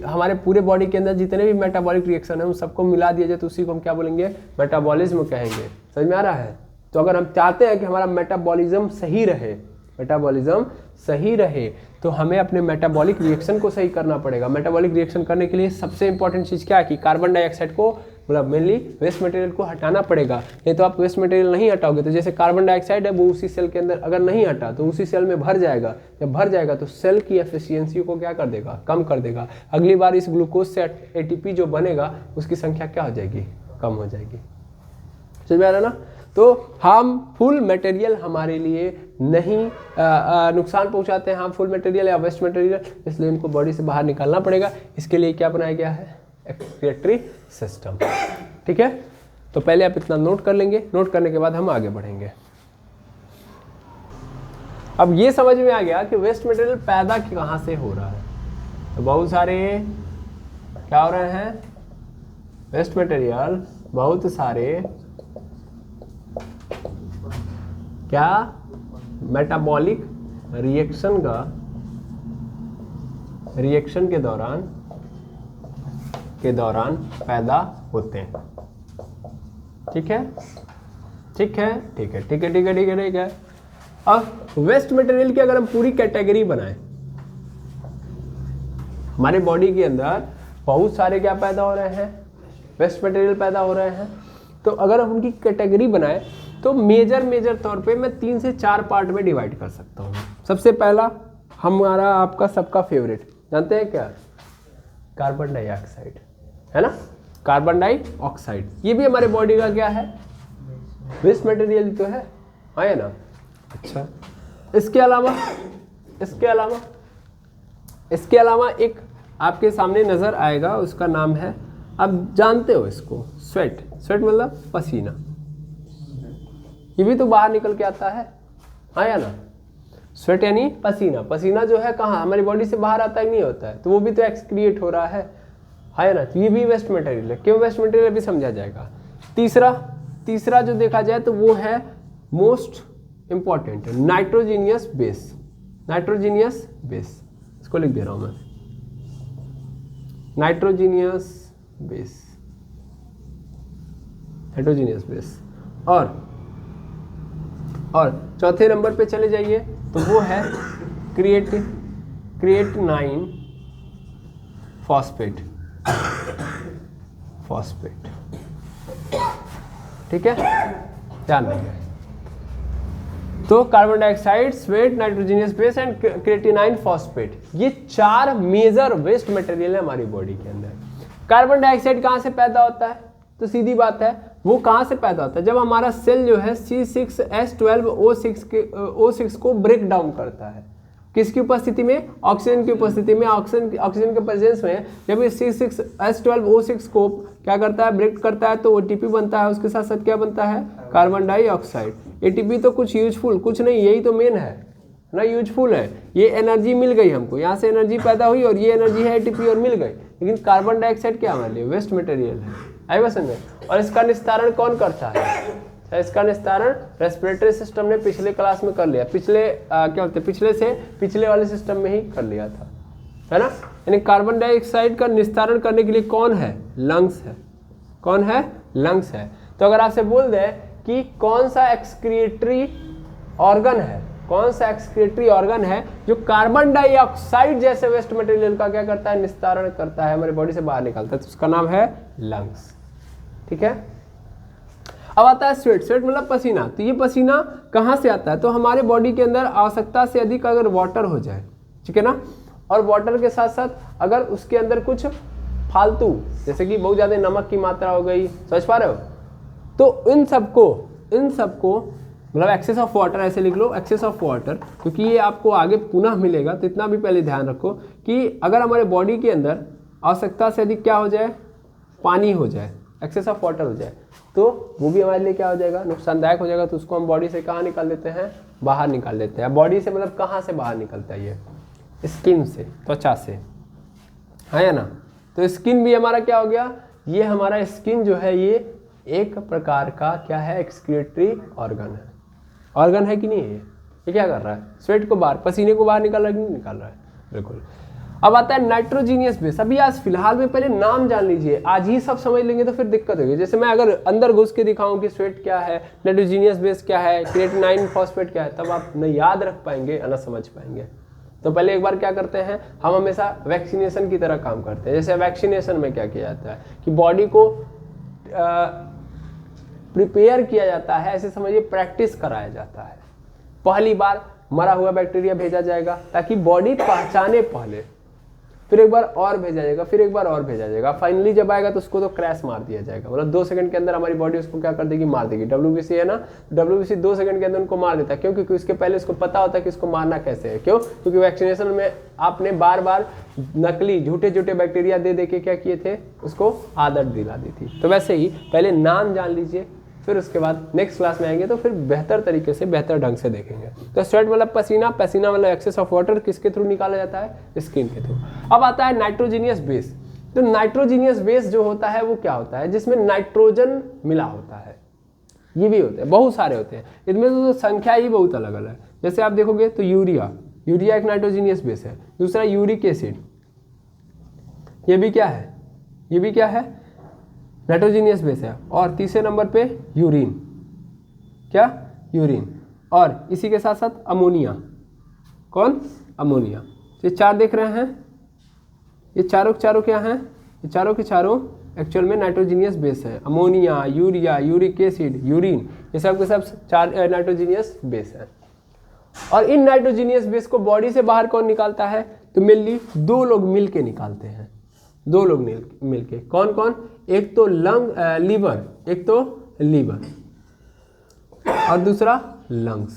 Speaker 1: हमारे पूरे बॉडी के अंदर जितने भी मेटाबॉलिक रिएक्शन है उन सबको मिला दिया जाए तो उसी को हम क्या बोलेंगे, मेटाबॉलिज्म कहेंगे। समझ में आ रहा है? तो अगर हम चाहते हैं कि हमारा मेटाबॉलिज्म सही रहे, मेटाबॉलिज्म सही रहे, तो हमें अपने मेटाबॉलिक रिएक्शन को सही करना पड़ेगा। मेटाबॉलिक रिएक्शन करने के लिए सबसे इंपॉर्टेंट चीज़ क्या है कि कार्बन डाइऑक्साइड को, मतलब मेनली वेस्ट मटेरियल को हटाना पड़ेगा। नहीं तो आप वेस्ट मटेरियल नहीं हटाओगे तो जैसे कार्बन डाइऑक्साइड है वो उसी सेल के अंदर अगर नहीं हटा तो उसी सेल में भर जाएगा। जब भर जाएगा तो सेल की एफिशिएंसी को क्या कर देगा, कम कर देगा। अगली बार इस ग्लूकोज से एटीपी जो बनेगा उसकी संख्या क्या हो जाएगी, कम हो जाएगी। समझ में आ रहा ना? तो हार्मफुल मटेरियल हमारे लिए नहीं नुकसान पहुंचाते हैं, हार्मफुल मटेरियल या वेस्ट मटेरियल, इसलिए इनको बॉडी से बाहर निकालना पड़ेगा। इसके लिए क्या बनाया गया है, एक्सक्रीटरी सिस्टम। ठीक है, तो पहले आप इतना नोट कर लेंगे, नोट करने के बाद हम आगे बढ़ेंगे। अब ये समझ में आ गया कि वेस्ट मटेरियल पैदा कहाँ से हो रहा है। तो बहुत सारे क्या हो रहे हैं, वेस्ट मटेरियल बहुत सारे क्या मेटाबॉलिक रिएक्शन के दौरान पैदा होते हैं। ठीक है, ठीक है, ठीक है, ठीक है, ठीक है, ठीक है, ठीक है। अब वेस्ट मटेरियल की अगर हम पूरी कैटेगरी बनाएं, हमारे बॉडी के अंदर बहुत सारे क्या पैदा हो रहे हैं, वेस्ट मटेरियल पैदा हो रहे हैं। तो अगर हम उनकी कैटेगरी बनाएं तो मेजर तौर पे मैं 3 से 4 पार्ट में डिवाइड कर सकता हूँ। सबसे पहला हमारा आपका सबका फेवरेट, जानते हैं क्या, कार्बन डाइऑक्साइड, है ना, कार्बन डाइऑक्साइड। ये भी हमारे बॉडी का क्या है, वेस्ट मटेरियल तो है, हाँ ना। अच्छा, इसके अलावा एक आपके सामने नजर आएगा, उसका नाम है, आप जानते हो इसको, स्वेट मतलब पसीना। ये भी तो बाहर निकल के आता है, हाँ या ना। स्वेट यानी पसीना। पसीना जो है कहाँ, हमारी बॉडी से बाहर आता ही नहीं होता है, तो वो भी तो एक्सक्रिएट हो रहा है, हाँ या ना। तो ये भी वेस्ट मटेरियल है। क्यों वेस्ट मटेरियल भी समझा जाएगा। तीसरा जो देखा जाए तो वो है most important, nitrogenous base. Nitrogenous base, इसको लिख दे रहा हूँ मैं, नाइट्रोजीनियस बेस, नाइट्रोजीनियस बेस। और चौथे नंबर पे चले जाइए तो वो है क्रिएटिनाइन फॉस्फेट। ठीक है, ध्यान रखिए। तो carbon dioxide, sweat, nitrogenous base and creatinine phosphate, ये 4 मेजर वेस्ट मटेरियल है हमारी बॉडी के अंदर। कार्बन डाइऑक्साइड कहाँ से पैदा होता है, तो सीधी बात है वो कहाँ से पैदा होता है, जब हमारा सेल जो है C6H12O6 को ब्रेक डाउन करता है। किसकी उपस्थिति में, ऑक्सीजन की उपस्थिति में, ऑक्सीजन के प्रेजेंस में। जब ये C6H12O6 को क्या करता है, ब्रेक करता है, तो ATP बनता है, उसके साथ साथ क्या बनता है, कार्बन डाइऑक्साइड। ATP तो कुछ यूजफुल कुछ नहीं, यही तो मेन है ना, यूजफुल है। ये एनर्जी मिल गई हमको, यहाँ से एनर्जी पैदा हुई और ये एनर्जी है ATP और मिल गई। लेकिन कार्बन डाइऑक्साइड क्या हमारे लिए वेस्ट मटेरियल है, आई बस में। और इसका निस्तारण कौन करता है, इसका निस्तारण रेस्पिरेटरी सिस्टम ने पिछले क्लास में कर लिया, पिछले वाले सिस्टम में ही कर लिया था, है ना। यानी कार्बन डाइऑक्साइड का निस्तारण करने के लिए कौन है, लंग्स है। कौन है, लंग्स है। तो अगर आपसे बोल दे कि कौन सा एक्सक्रिएटरी ऑर्गन है जो कार्बन डाइऑक्साइड जैसे वेस्ट मटेरियल का क्या करता है, निस्तारण करता है, हमारे बॉडी से बाहर निकालता है, तो उसका नाम है लंग्स। ठीक है, अब आता है स्वेट मतलब पसीना। तो ये पसीना कहाँ से आता है, तो हमारे बॉडी के अंदर आवश्यकता से अधिक अगर वाटर हो जाए, ठीक है ना, और वाटर के साथ साथ अगर उसके अंदर कुछ फालतू जैसे कि बहुत ज़्यादा नमक की मात्रा हो गई, समझ पा रहे हो, तो इन सबको मतलब एक्सेस ऑफ वाटर ऐसे लिख लो, एक्सेस ऑफ वाटर, क्योंकि ये आपको आगे पुनः मिलेगा, तो इतना भी पहले ध्यान रखो कि अगर हमारे बॉडी के अंदर आवश्यकता से अधिक क्या हो जाए, पानी हो जाए, एक्सेस ऑफ वाटर हो जाए, तो वो भी हमारे लिए क्या हो जाएगा, नुकसानदायक हो जाएगा। तो उसको हम बॉडी से कहाँ निकाल देते हैं, बाहर निकाल देते हैं। बॉडी से मतलब कहाँ से बाहर निकलता है, ये स्किन से, त्वचा से, है या ना। तो स्किन भी हमारा क्या हो गया, ये हमारा स्किन जो है ये एक प्रकार का क्या है, एक्सक्रीटरी ऑर्गन है कि नहीं है। ये क्या कर रहा है, स्वेट को बाहर, पसीने को बाहर निकाल रहा है कि नहीं निकाल रहा है, बिल्कुल। अब आता है नाइट्रोजीनियस बेस। अभी आज फिलहाल में पहले नाम जान लीजिए, आज ही सब समझ लेंगे तो फिर दिक्कत होगी। जैसे मैं अगर अंदर घुस के दिखाऊं कि स्वेट क्या है, नाइट्रोजीनियस बेस क्या है, क्रिएटिनाइन फॉस्फेट क्या है, तब आप न याद रख पाएंगे न समझ पाएंगे। तो पहले एक बार क्या करते हैं, हम हमेशा वैक्सीनेशन की तरह काम करते हैं। जैसे वैक्सीनेशन में क्या किया जाता है कि बॉडी को प्रिपेयर किया जाता है, ऐसे समझिए प्रैक्टिस कराया जाता है। पहली बार मरा हुआ बैक्टीरिया भेजा जाएगा ताकि बॉडी पहचाने पहले, फिर एक बार और भेजा जाएगा, फिर एक बार और भेजा जाएगा, फाइनली जब आएगा तो उसको तो क्रैश मार दिया जाएगा। मतलब 2 सेकंड के अंदर हमारी बॉडी उसको क्या कर देगी, मार देगी। WBC है ना, WBC 2 सेकंड के अंदर उनको मार देता है। क्यों? क्योंकि उसके पहले उसको पता होता है कि इसको मारना कैसे है। क्यों? क्योंकि वैक्सीनेशन में आपने बार बार नकली झूठे बैक्टीरिया दे के क्या किए थे, उसको आदत दिला दी थी। तो वैसे ही पहले नाम जान लीजिए, फिर उसके बाद नेक्स्ट क्लास में आएंगे तो फिर बेहतर तरीके से, बेहतर ढंग से देखेंगे। तो स्वेट मतलब पसीना, पसीना मतलब एक्सेस ऑफ वाटर किसके थ्रू निकाला जाता है, स्किन के थ्रू। अब आता है नाइट्रोजीनियस बेस। तो नाइट्रोजीनियस बेस जो होता है वो क्या होता है, जिसमें नाइट्रोजन मिला होता है। ये भी होते हैं, बहुत सारे होते हैं, इनमें तो संख्या ही बहुत अलग अलग है। जैसे आप देखोगे तो यूरिया एक नाइट्रोजीनियस बेस है। दूसरा यूरिक एसिड, ये भी क्या है, नाइट्रोजीनियस बेस है। और तीसरे नंबर पे यूरिन, यूरिन। और इसी के साथ साथ अमोनिया। कौन? अमोनिया। ये 4 देख रहे हैं, ये चारों क्या हैं, ये चारों के चारों एक्चुअल में नाइट्रोजीनियस बेस है। Ammonia, urea, uric acid, urine, ये सब के सब 4 नाइट्रोजीनियस बेस है। और इन नाइट्रोजीनियस बेस को बॉडी से बाहर कौन निकालता है, तो मेनली 2 लोग मिल के निकालते हैं। 2 लोग मिल के, कौन कौन? एक तो लीवर और दूसरा लंग्स।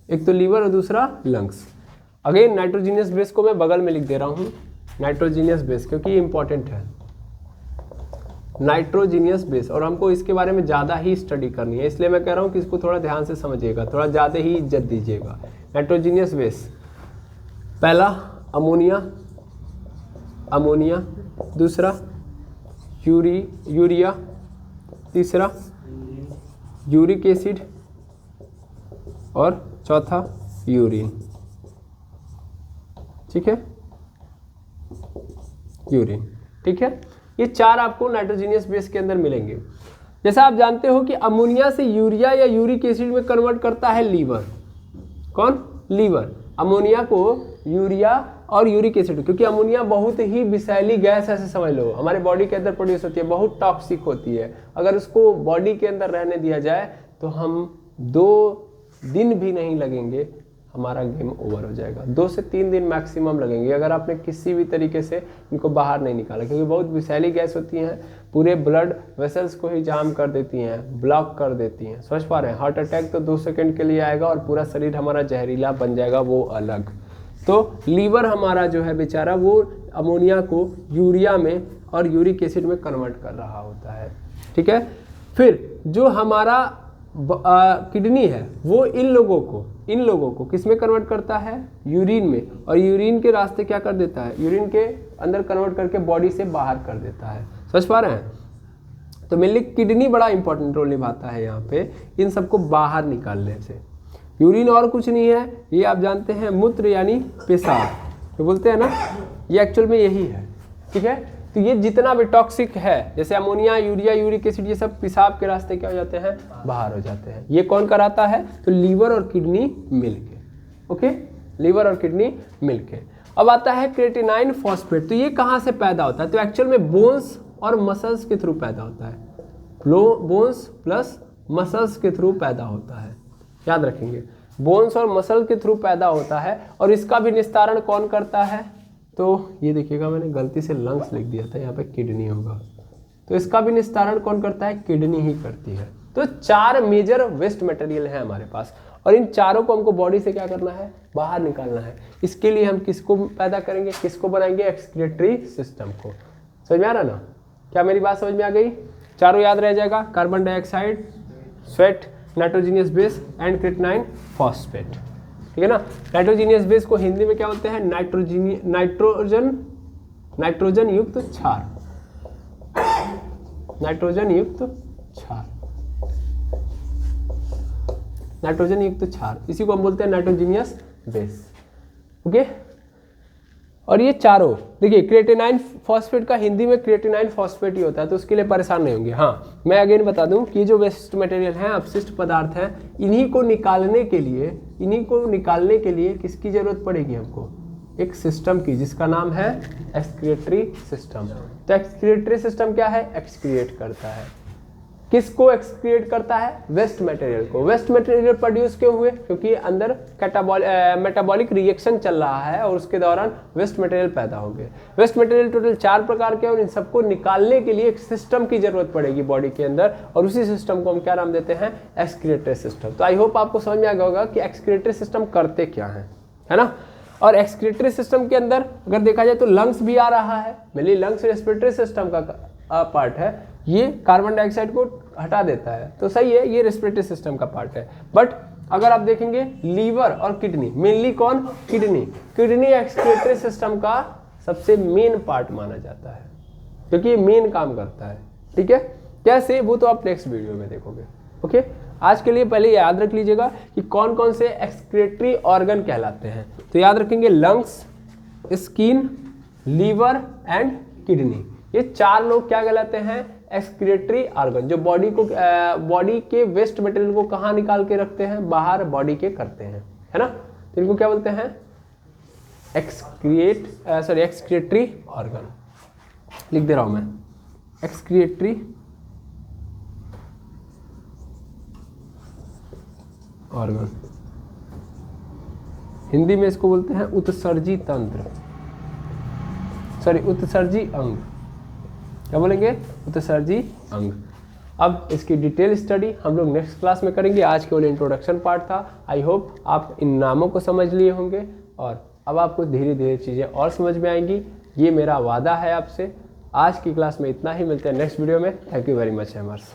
Speaker 1: एक तो लीवर और दूसरा लंग्स। अगेन नाइट्रोजीनियस बेस को मैं बगल में लिख दे रहा हूं, नाइट्रोजीनियस बेस, क्योंकि ये इंपॉर्टेंट है। नाइट्रोजीनियस बेस, और हमको इसके बारे में ज़्यादा ही स्टडी करनी है, इसलिए मैं कह रहा हूँ कि इसको थोड़ा ध्यान से समझिएगा, थोड़ा ज़्यादा ही इज्जत दीजिएगा। नाइट्रोजीनियस बेस, पहला अमोनिया, दूसरा यूरिया, तीसरा यूरिक एसिड और चौथा यूरिन। ठीक है, यूरिन। ठीक है, ये 4 आपको नाइट्रोजीनियस बेस के अंदर मिलेंगे। जैसा आप जानते हो कि अमोनिया से यूरिया या यूरिक एसिड में कन्वर्ट करता है लीवर। कौन? लीवर। अमोनिया को यूरिया और यूरिक एसिड, क्योंकि अमोनिया बहुत ही विषैली गैस है, ऐसे समझ लो, हमारे बॉडी के अंदर प्रोड्यूस होती है, बहुत टॉक्सिक होती है। अगर उसको बॉडी के अंदर रहने दिया जाए तो हम 2 दिन भी नहीं लगेंगे, हमारा गेम ओवर हो जाएगा। 2 से 3 दिन मैक्सिमम लगेंगे अगर आपने किसी भी तरीके से इनको बाहर नहीं निकाला, क्योंकि बहुत विषैली गैस होती हैं, पूरे ब्लड वेसल्स को ही जाम कर देती हैं, ब्लॉक कर देती हैं। समझ पा रहे हैं? हार्ट अटैक तो 2 सेकंड के लिए आएगा और पूरा शरीर हमारा जहरीला बन जाएगा, वो अलग। तो लीवर हमारा जो है बेचारा, वो अमोनिया को यूरिया में और यूरिक एसिड में कन्वर्ट कर रहा होता है। ठीक है, फिर जो हमारा किडनी है वो इन लोगों को किस में कन्वर्ट करता है, यूरिन में, और यूरिन के रास्ते क्या कर देता है, यूरिन के अंदर कन्वर्ट करके बॉडी से बाहर कर देता है। समझ पा रहे हैं? तो मेनली किडनी बड़ा इंपॉर्टेंट रोल निभाता है यहाँ पे, इन सबको बाहर निकालने से। यूरिन और कुछ नहीं है, ये आप जानते हैं, मूत्र यानी पेशाब, तो बोलते हैं ना, ये एक्चुअल में यही है। ठीक है, तो ये जितना भी टॉक्सिक है, जैसे अमोनिया, यूरिया, यूरिक एसिड, ये सब पेशाब के रास्ते क्या हो जाते हैं, बाहर हो जाते हैं। ये कौन कराता है, तो लीवर और किडनी मिलके। ओके, लीवर और किडनी मिलके। अब आता है क्रिएटिनाइन फॉस्फेट। तो ये कहाँ से पैदा होता है, तो एक्चुअल में बोन्स और मसल्स के थ्रू पैदा होता है। बोन्स प्लस मसल्स के थ्रू पैदा होता है, याद रखेंगे। बोन्स और मसल के थ्रू पैदा होता है और इसका भी निस्तारण कौन करता है? तो ये देखिएगा मैंने गलती से लंग्स लिख दिया था, यहाँ पे किडनी होगा। तो इसका भी निस्तारण कौन करता है? किडनी ही करती है। तो 4 मेजर वेस्ट मटेरियल है हमारे पास और इन चारों को हमको बॉडी से क्या करना है? बाहर निकालना है। इसके लिए हम किसको पैदा करेंगे, किसको बनाएंगे? एक्सक्रीटरी सिस्टम को। समझ में आ रहा ना? क्या मेरी बात समझ में आ गई? चारों याद रह जाएगा, carbon dioxide, sweat, nitrogenous base and creatinine phosphate. ठीक है ना? नाइट्रोजीनियस बेस को हिंदी में क्या बोलते हैं? नाइट्रोजन युक्त क्षार, नाइट्रोजन युक्त क्षार, नाइट्रोजन युक्त क्षार, इसी को हम बोलते हैं नाइट्रोजीनियस बेस। ओके, और ये चारों देखिए, क्रिएटिनाइन फॉस्फेट का हिंदी में क्रिएटिनाइन फॉस्फेट ही होता है, तो उसके लिए परेशान नहीं होंगे। हाँ, मैं अगेन बता दूं कि जो वेस्ट मटेरियल हैं, अपशिष्ट पदार्थ हैं, इन्हीं को निकालने के लिए किसकी जरूरत पड़ेगी हमको? एक सिस्टम की, जिसका नाम है एक्सक्रीटरी सिस्टम। तो एक्सक्रीटरी सिस्टम क्या है? एक्सक्रिएट करता है। किसको एक्सक्रिएट करता है? वेस्ट मटेरियल को। वेस्ट मटेरियल प्रोड्यूस क्यों हुए? क्योंकि अंदर मेटाबॉलिक रिएक्शन चल रहा है और उसके दौरान वेस्ट मटेरियल पैदा होंगे। वेस्ट मटेरियल टोटल 4 प्रकार के और इन सबको निकालने के लिए एक सिस्टम की जरूरत पड़ेगी बॉडी के अंदर, और उसी सिस्टम को हम क्या नाम देते हैं? Excretory system. तो आई होप आपको समझ में आ गया होगा कि एक्सक्रिएटरी सिस्टम करते क्या है ना? और एक्सक्रीटरी सिस्टम के अंदर अगर देखा जाए तो लंग्स भी आ रहा है। मेनली लंग्स रेस्पिरेटरी सिस्टम का पार्ट है। ये कार्बन डाइऑक्साइड को हटा देता है, तो सही है, ये रेस्पिरेटरी सिस्टम का पार्ट है। बट अगर आप देखेंगे लीवर और किडनी, मेनली कौन? किडनी। किडनी एक्सक्रीटरी सिस्टम का सबसे मेन पार्ट माना जाता है, क्योंकि ये मेन काम करता है। ठीक है, कैसे? वो तो आप नेक्स्ट वीडियो में देखोगे। ओके, आज के लिए पहले याद रख लीजिएगा कि कौन कौन से एक्सक्रीटरी ऑर्गन कहलाते हैं। तो याद रखेंगे lungs, skin, liver and kidney. ये 4 लोग क्या कहलाते हैं? एक्सक्रीटरी ऑर्गन, जो बॉडी के वेस्ट मटेरियल को कहाँ निकाल के रखते हैं? बाहर बॉडी के करते हैं, है ना? तो इनको क्या बोलते हैं? Excretory organ. लिख दे रहा हूं मैं, एक्सक्रीटरी ऑर्गन। हिंदी में इसको बोलते हैं उत्सर्जी तंत्र, उत्सर्जी अंग। क्या बोलेंगे? उत्सर्जी अंग। अब इसकी डिटेल स्टडी हम लोग नेक्स्ट क्लास में करेंगे। आज केवल इंट्रोडक्शन पार्ट था। आई होप आप इन नामों को समझ लिए होंगे और अब आपको धीरे धीरे चीज़ें और समझ में आएंगी, ये मेरा वादा है आपसे। आज की क्लास में इतना ही, मिलते हैं नेक्स्ट वीडियो में। Thank you very much hammers.